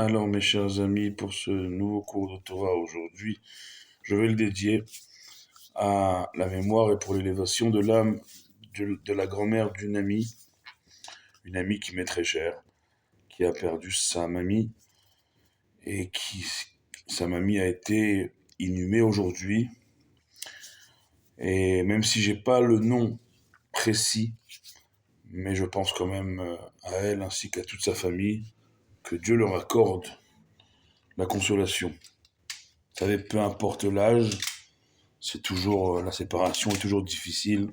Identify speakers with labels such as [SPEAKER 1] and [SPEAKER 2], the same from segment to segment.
[SPEAKER 1] Alors, mes chers amis, pour ce nouveau cours de Torah aujourd'hui, je vais le dédier à la mémoire et pour l'élévation de l'âme de la grand-mère une amie qui m'est très chère, qui a perdu sa mamie et sa mamie a été inhumée aujourd'hui. Et même si j'ai pas le nom précis, mais je pense quand même à elle ainsi qu'à toute sa famille, que Dieu leur accorde la consolation. Vous savez, peu importe l'âge, c'est toujours, la séparation est toujours difficile,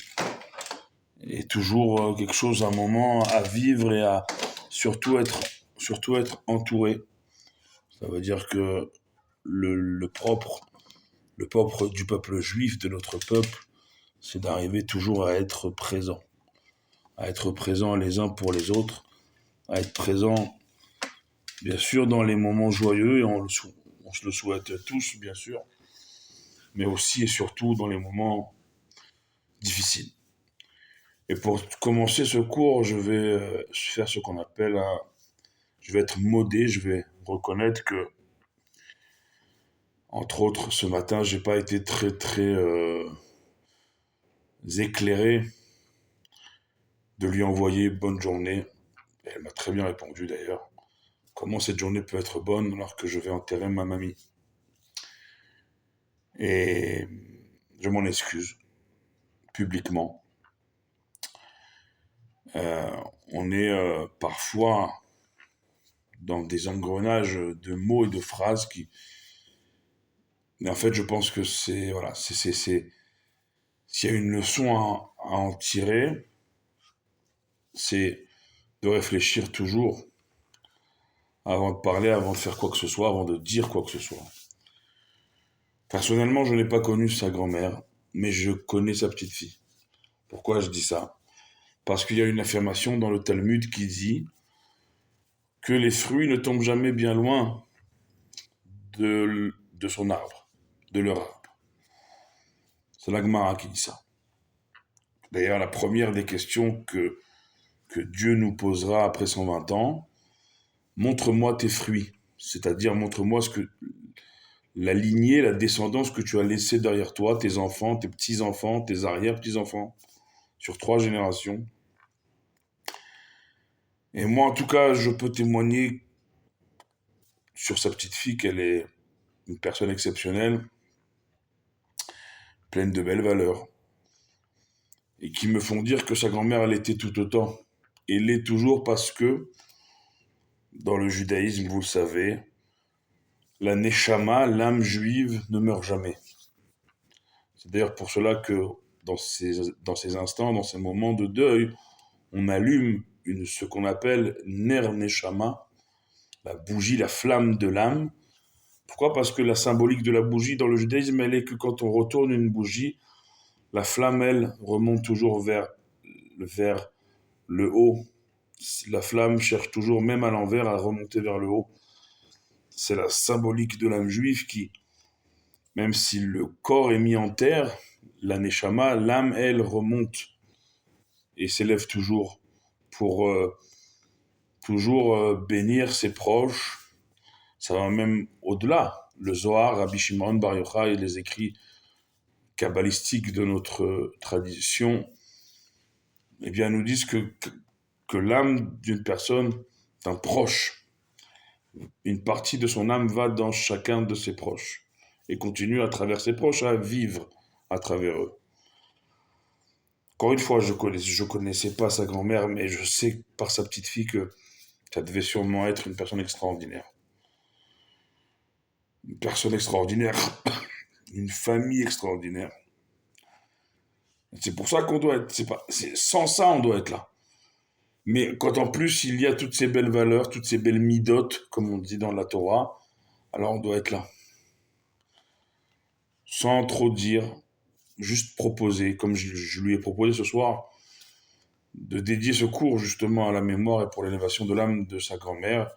[SPEAKER 1] et toujours quelque chose, un moment à vivre et à surtout être entouré. Ça veut dire que le propre du peuple juif, de notre peuple, c'est d'arriver toujours à être présent les uns pour les autres, à être présent, bien sûr, dans les moments joyeux, et on se le souhaite tous, bien sûr, mais aussi et surtout dans les moments difficiles. Et pour commencer ce cours, je vais faire ce qu'on appelle un... Je vais être modé, je vais reconnaître que, entre autres, ce matin, j'ai pas été très éclairé de lui envoyer bonne journée. Et elle m'a très bien répondu d'ailleurs. Comment cette journée peut être bonne alors que je vais enterrer ma mamie? Et je m'en excuse publiquement. Euh, on est parfois dans des engrenages de mots et de phrases qui... Mais en fait, je pense que c'est... Voilà, s'il y a une leçon à en tirer, c'est de réfléchir toujours avant de parler, avant de faire quoi que ce soit, avant de dire quoi que ce soit. Personnellement, je n'ai pas connu sa grand-mère, mais je connais sa petite fille. Pourquoi je dis ça? Parce qu'il y a une affirmation dans le Talmud qui dit que les fruits ne tombent jamais bien loin de son arbre, de leur arbre. C'est la Gemara qui dit ça. D'ailleurs, la première des questions que Dieu nous posera après 120 ans, montre-moi tes fruits. C'est-à-dire, montre-moi la lignée, la descendance que tu as laissée derrière toi, tes enfants, tes petits-enfants, tes arrière-petits-enfants, sur 3 générations. Et moi, en tout cas, je peux témoigner sur sa petite fille qu'elle est une personne exceptionnelle, pleine de belles valeurs, et qui me font dire que sa grand-mère, elle était tout autant. Et l'est toujours parce que, dans le judaïsme, vous le savez, la neshama, l'âme juive, ne meurt jamais. C'est d'ailleurs pour cela que dans ces instants, dans ces moments de deuil, on allume ce qu'on appelle Ner Neshama, la bougie, la flamme de l'âme. Pourquoi? Parce que la symbolique de la bougie dans le judaïsme, elle est que quand on retourne une bougie, la flamme, elle, remonte toujours vers le haut. La flamme cherche toujours, même à l'envers, à remonter vers le haut. C'est la symbolique de l'âme juive qui, même si le corps est mis en terre, la neshama, l'âme, elle, remonte et s'élève toujours pour bénir ses proches. Ça va même au-delà. Le Zohar, Rabbi Shimon Bar Yochai et les écrits kabbalistiques de notre tradition, eh bien, nous disent que l'âme d'une personne, d'un proche, une partie de son âme va dans chacun de ses proches et continue à travers ses proches à vivre à travers eux. Encore une fois, je connaissais pas sa grand-mère, mais je sais par sa petite fille que ça devait sûrement être une personne extraordinaire. Une personne extraordinaire, une famille extraordinaire. C'est pour ça qu'on doit être, sans ça, on doit être là. Mais quand en plus il y a toutes ces belles valeurs, toutes ces belles midotes, comme on dit dans la Torah, alors on doit être là. Sans trop dire, juste proposer, comme je lui ai proposé ce soir, de dédier ce cours justement à la mémoire et pour l'élévation de l'âme de sa grand-mère.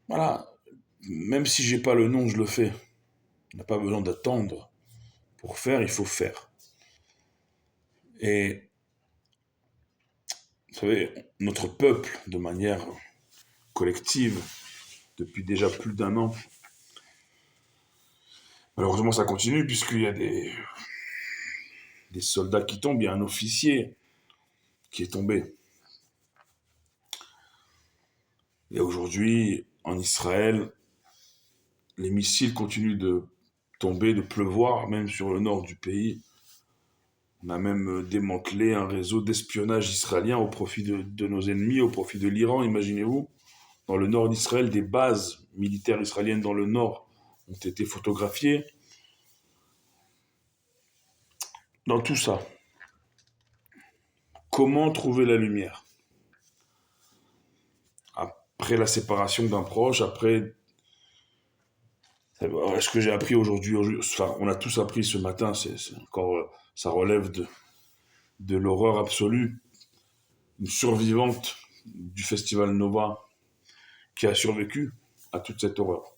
[SPEAKER 1] Voilà, même si j'ai pas le nom, je le fais. On n'a pas besoin d'attendre. Pour faire, il faut faire. Et vous savez, notre peuple, de manière collective, depuis déjà plus d'1 an. Malheureusement, ça continue puisqu'il y a des soldats qui tombent. Il y a un officier qui est tombé. Et aujourd'hui, en Israël, les missiles continuent de tomber, de pleuvoir, même sur le nord du pays. On a même démantelé un réseau d'espionnage israélien au profit de nos ennemis, au profit de l'Iran, imaginez-vous. Dans le nord d'Israël, des bases militaires israéliennes dans le nord ont été photographiées. Dans tout ça, comment trouver la lumière? Après la séparation d'un proche, après ce que j'ai appris aujourd'hui, enfin, on a tous appris ce matin, c'est encore, ça relève de l'horreur absolue. Une survivante du festival Nova qui a survécu à toute cette horreur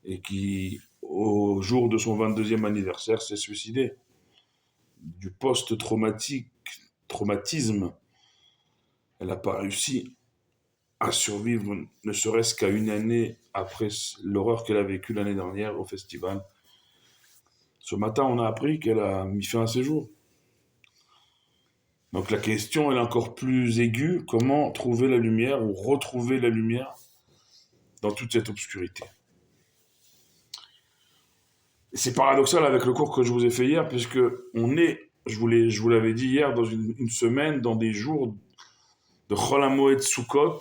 [SPEAKER 1] et qui, au jour de son 22e anniversaire, s'est suicidée. Du post-traumatisme, elle n'a pas réussi à survivre, ne serait-ce qu'à 1 année après l'horreur qu'elle a vécue l'année dernière au festival. Ce matin, on a appris qu'elle a mis fin à ses jours. Donc la question est encore plus aiguë, comment trouver la lumière ou retrouver la lumière dans toute cette obscurité. Et c'est paradoxal avec le cours que je vous ai fait hier, puisque on est, je vous l'avais dit hier, dans une semaine, dans des jours de Chol HaMoed Sukkot,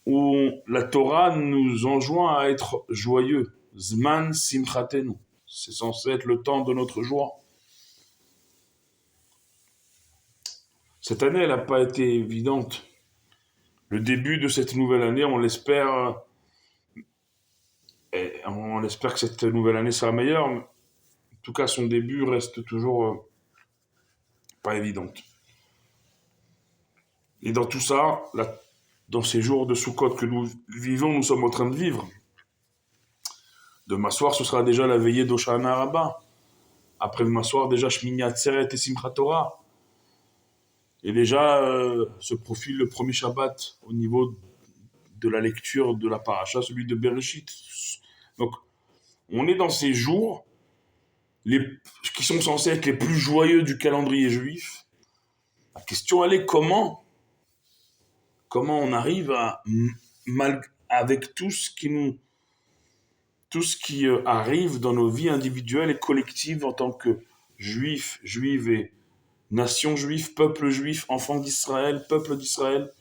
[SPEAKER 1] où la Torah nous enjoint à être joyeux. Zman Simchatenu. C'est censé être le temps de notre joie. Cette année, elle n'a pas été évidente. Le début de cette nouvelle année, on l'espère que cette nouvelle année sera meilleure. En tout cas, son début reste toujours pas évidente. Et dans tout ça, dans ces jours de Sukkot que nous vivons, nous sommes en train de vivre. Demain soir, ce sera déjà la veillée d'Hoshana Rabbah. Après-demain soir, déjà Shmini Atzeret et Simchat Torah. Et déjà se profile le premier Shabbat au niveau de la lecture de la paracha, celui de Bereshit. Donc, on est dans ces jours qui sont censés être les plus joyeux du calendrier juif. La question, elle est comment on arrive avec tout ce qui arrive dans nos vies individuelles et collectives en tant que juifs, juives et nation juive, peuple juif, enfant d'Israël, peuple d'Israël,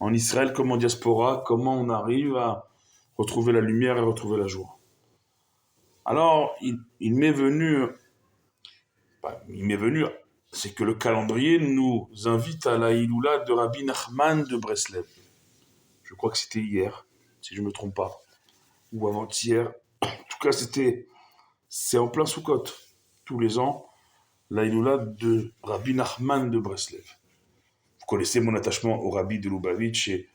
[SPEAKER 1] en Israël comme en diaspora, comment on arrive à retrouver la lumière et retrouver la joie. Alors, il m'est venu, c'est que le calendrier nous invite à la Hiloula de Rabbi Nachman de Breslev. Je crois que c'était hier, si je ne me trompe pas, ou avant-hier. En tout cas, c'est en plein Soukot, tous les ans, la Hiloula de Rabbi Nachman de Breslev. Vous connaissez mon attachement au Rabbi de Lubavitch et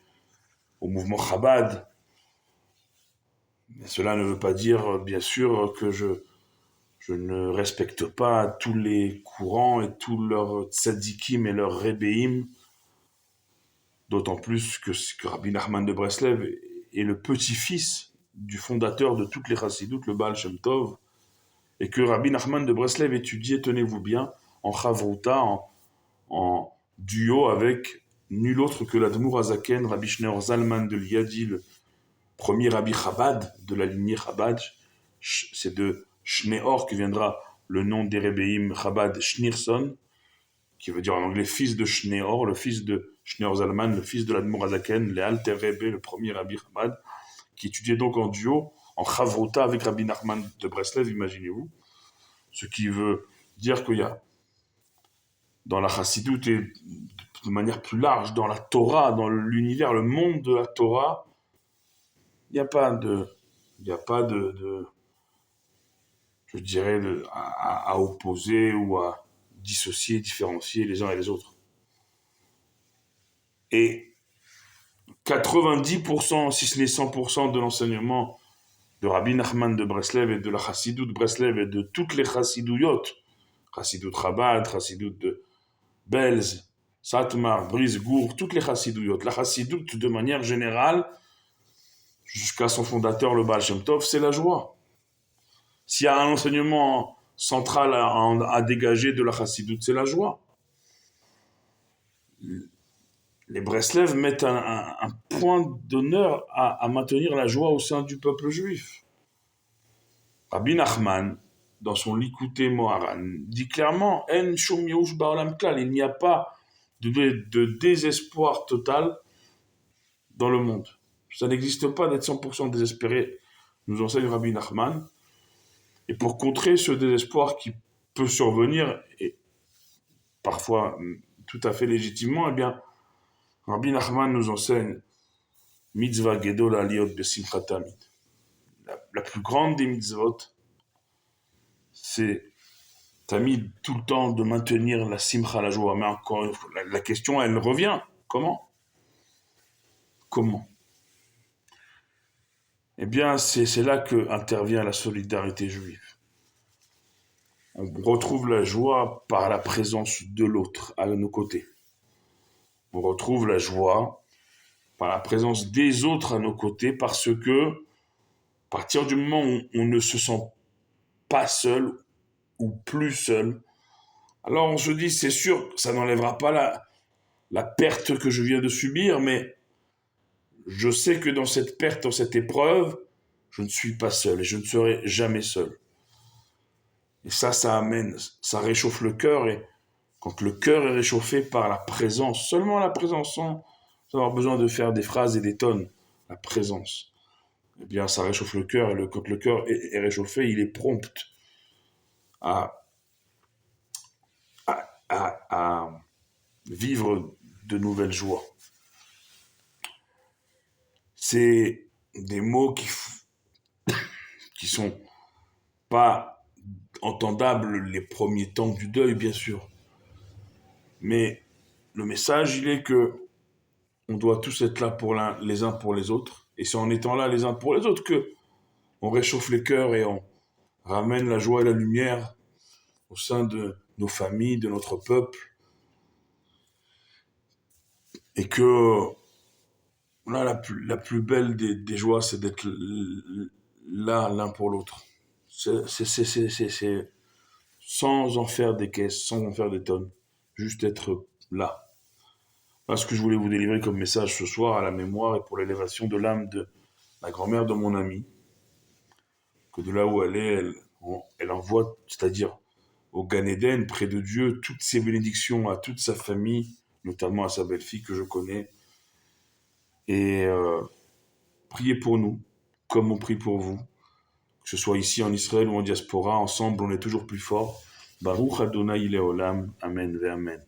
[SPEAKER 1] au mouvement Chabad. Mais cela ne veut pas dire, bien sûr, que je ne respecte pas tous les courants et tous leurs tzadikim et leurs rébéim, d'autant plus que Rabbi Nachman de Breslev est le petit-fils du fondateur de toutes les chassidoutes, le Baal Shem Tov, et que Rabbi Nachman de Breslev étudiait, tenez-vous bien, en chavruta, en duo avec nul autre que l'Admour Hazaken, Rabbi Shneur Zalman de Liadi, le premier Rabbi Chabad de la lignée Chabad. C'est de Shneor que viendra le nom des Rebbeim Chabad Schneerson, qui veut dire en anglais fils de Shneor, le fils de Shneur Zalman, le fils de l'Admour Hazaken, le Alter Rebbe, le premier Rabbi Chabad, qui étudiait donc en duo, en Chavruta avec Rabbi Nachman de Breslev, imaginez-vous. Ce qui veut dire qu'il y a dans la chassidoute et de manière plus large, dans la Torah, dans l'univers, le monde de la Torah, il n'y a pas de, je dirais, à opposer ou à dissocier, différencier les uns et les autres. Et 90%, si ce n'est 100% de l'enseignement de Rabbi Nachman de Breslev et de la chassidoute de Breslev et de toutes les chassidouillotes, chassidoute Chabad, chassidoute de Belz, Satmar, Briz, Gour, toutes les chassidouillotes, la chassidoute de manière générale, jusqu'à son fondateur, le Baal Shem Tov, c'est la joie. S'il y a un enseignement central à dégager de la chassidoute, c'est la joie. Les Breslev mettent un point d'honneur à maintenir la joie au sein du peuple juif. Rabbi Nachman, dans son Likutei Moharan, dit clairement En shum yoush ba'olam klal, il n'y a pas de désespoir total dans le monde. Ça n'existe pas d'être 100% désespéré, nous enseigne Rabbi Nachman. Et pour contrer ce désespoir qui peut survenir, et parfois tout à fait légitimement, eh bien, Rabbi Nachman nous enseigne Mitzvah Gedol Aliyot Besimchat Tamid. La plus grande des mitzvot, c'est Tamid tout le temps de maintenir la simcha, la joie. Mais encore une fois, la question, elle revient. Comment Eh bien, c'est là que intervient la solidarité juive. On retrouve la joie par la présence de l'autre à nos côtés. On retrouve la joie par la présence des autres à nos côtés parce que, à partir du moment où on ne se sent pas seul ou plus seul, alors on se dit, c'est sûr, ça n'enlèvera pas la perte que je viens de subir, mais je sais que dans cette perte, dans cette épreuve, je ne suis pas seul et je ne serai jamais seul. Et ça amène, ça réchauffe le cœur. Et quand le cœur est réchauffé par la présence, seulement la présence, sans avoir besoin de faire des phrases et des tonnes, la présence, eh bien ça réchauffe le cœur. Et quand le cœur est réchauffé, il est prompt à, à vivre de nouvelles joies. C'est des mots qui sont pas entendables les premiers temps du deuil, bien sûr. Mais le message, il est que on doit tous être là pour les uns pour les autres. Et c'est en étant là les uns pour les autres que on réchauffe les cœurs et on ramène la joie et la lumière au sein de nos familles, de notre peuple. Et que là, la plus belle des joies, c'est d'être là l'un pour l'autre. C'est sans en faire des caisses, sans en faire des tonnes. Juste être là. Voilà ce que je voulais vous délivrer comme message ce soir à la mémoire et pour l'élévation de l'âme de la grand-mère de mon ami. Que de là où elle est, elle envoie, c'est-à-dire au Gan Eden, près de Dieu, toutes ses bénédictions à toute sa famille, notamment à sa belle-fille que je connais. Et priez pour nous, comme on prie pour vous. Que ce soit ici en Israël ou en diaspora, ensemble on est toujours plus fort. Baruch Adonai Leolam, Amen ve Amen.